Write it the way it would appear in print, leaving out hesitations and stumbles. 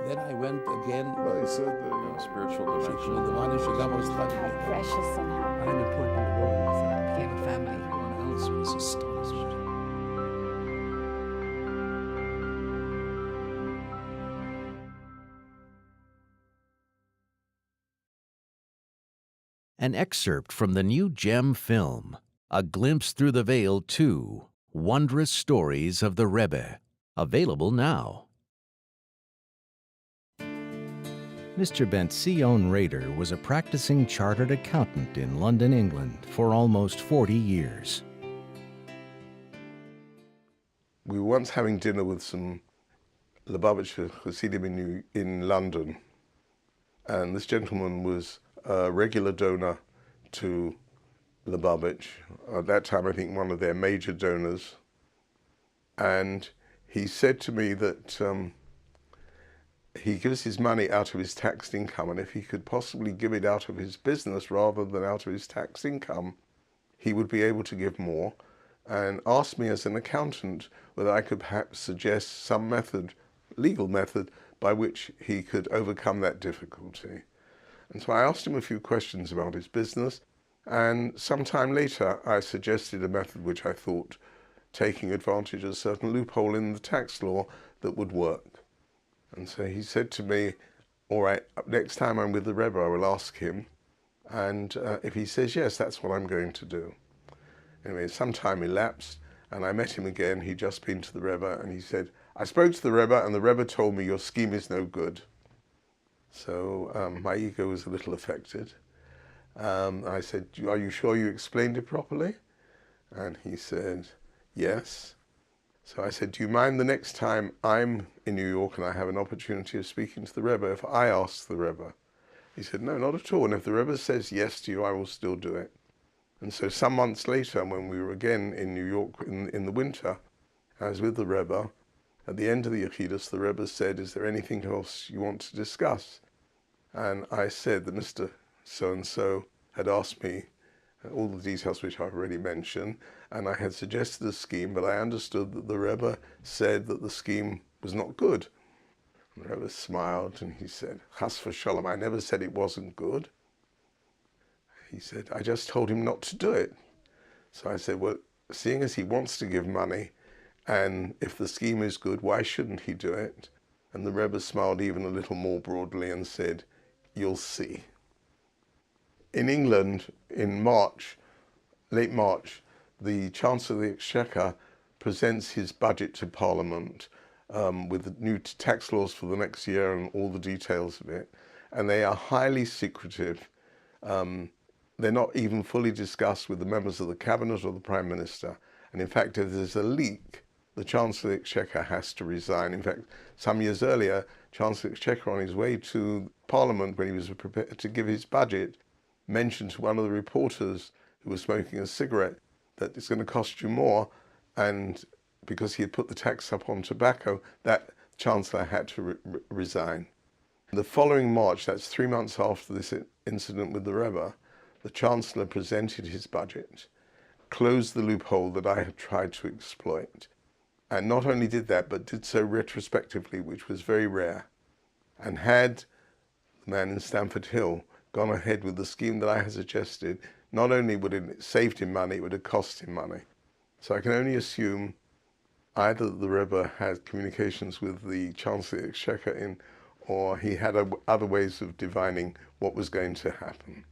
Then I went again. Well, he said that, you know, Spiritual dimension. The money llegamos How precious somehow. I'm important in the world, so I became a family. Everyone else was astonishment. An excerpt from the new Gem film, A Glimpse Through the Veil 2, Wondrous Stories of the Rebe, available now. Mr. Ben-Sion Rader was a practicing chartered accountant in London, England, for almost 40 years. we were once having dinner with some Lubavitcher Hasidim in London, and this gentleman was a regular donor to Lubavitch. At that time, I think one of their major donors. And he said to me that he gives his money out of his taxed income, and if he could possibly give it out of his business rather than out of his taxed income, he would be able to give more, and asked me as an accountant whether I could perhaps suggest some method, legal method, by which he could overcome that difficulty. And so I asked him a few questions about his business, and sometime later I suggested a method which I thought, taking advantage of a certain loophole in the tax law, that would work. And so he said to me, all right, next time I'm with the Rebbe, I will ask him, and if he says yes, that's what I'm going to do. Anyway, some time elapsed, and I met him again. He'd just been to the Rebbe, and he said, I spoke to the Rebbe, and the Rebbe told me your scheme is no good. So my ego was a little affected. I said, are you sure you explained it properly? And he said, yes. So I said, do you mind the next time I'm in New York and I have an opportunity of speaking to the Rebbe if I ask the Rebbe? He said, no, not at all. And if the Rebbe says yes to you, I will still do it. And so some months later, when we were again in New York in the winter, I was with the Rebbe. At the end of the Yechidus, the Rebbe said, is there anything else you want to discuss? And I said that Mr. So-and-so had asked me all the details which I've already mentioned, and I had suggested a scheme, but I understood that the Rebbe said that the scheme was not good. And the Rebbe smiled and he said, Chas v'sholom, I never said it wasn't good. He said, I just told him not to do it. So I said, well, seeing as he wants to give money, and if the scheme is good, why shouldn't he do it? And the Rebbe smiled even a little more broadly and said, you'll see. In England, in March, late March, the Chancellor of the Exchequer presents his budget to Parliament with the new tax laws for the next year and all the details of it. And they are highly secretive. They're not even fully discussed with the members of the Cabinet or the Prime Minister. And in fact, if there's a leak, the Chancellor of the Exchequer has to resign. In fact, some years earlier, Chancellor of the Exchequer, on his way to Parliament when he was prepared to give his budget, mentioned to one of the reporters who was smoking a cigarette that it's going to cost you more, and because he had put the tax up on tobacco, that Chancellor had to resign. The following March, that's 3 months after this incident with the Rebbe, the Chancellor presented his budget, closed the loophole that I had tried to exploit, and not only did that, but did so retrospectively, which was very rare. And had the man in Stamford Hill gone ahead with the scheme that I had suggested, not only would it have saved him money, it would have cost him money. So I can only assume either the Rebbe had communications with the Chancellor of the Exchequer or he had other ways of divining what was going to happen.